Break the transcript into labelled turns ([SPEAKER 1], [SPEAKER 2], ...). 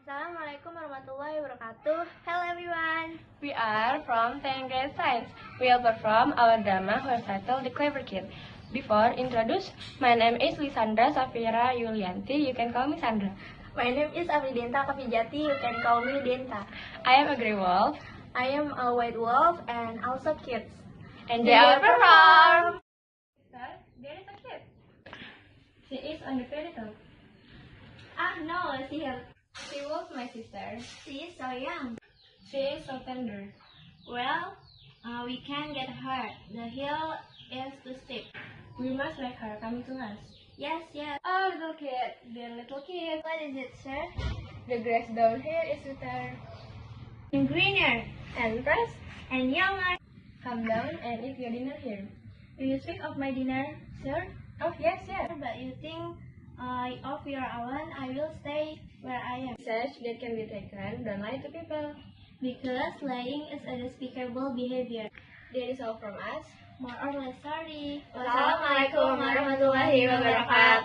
[SPEAKER 1] Assalamualaikum warahmatullahi wabarakatuh. Hello everyone.
[SPEAKER 2] We are from 10th grade science. We will perform our drama who is titled The Clever Kid. Before introduce, my name is Lisandra Safira Yulianti. You can call me Sandra.
[SPEAKER 1] My name is Afridenta Kavijati. You can call me Denta.
[SPEAKER 2] I am a grey wolf.
[SPEAKER 1] I am a white wolf and also kids.
[SPEAKER 2] And they will perform.
[SPEAKER 1] Sir, there is a kid.
[SPEAKER 2] She is on the fairy top.
[SPEAKER 1] Ah no, see her.
[SPEAKER 2] She was my sister.
[SPEAKER 1] She is so young.
[SPEAKER 2] She is so tender.
[SPEAKER 1] Well, we can get her. The hill is too steep.
[SPEAKER 2] We must let her come to us.
[SPEAKER 1] Yes, yes.
[SPEAKER 2] Oh, little kid, dear little kid.
[SPEAKER 1] What is it, sir?
[SPEAKER 2] The grass down here is sweeter
[SPEAKER 1] And greener
[SPEAKER 2] and fresh.
[SPEAKER 1] and younger.
[SPEAKER 2] Come down and eat your dinner here.
[SPEAKER 1] Do you speak of my dinner, sir?
[SPEAKER 2] Oh, yes, yes.
[SPEAKER 1] But you think of your own, I will stay where I am.
[SPEAKER 2] Such that can be taken, don't lie to people.
[SPEAKER 1] Because lying is a despicable behavior.
[SPEAKER 2] That is all from us.
[SPEAKER 1] More or less sorry.
[SPEAKER 2] Wassalamualaikum warahmatullahi wabarakatuh.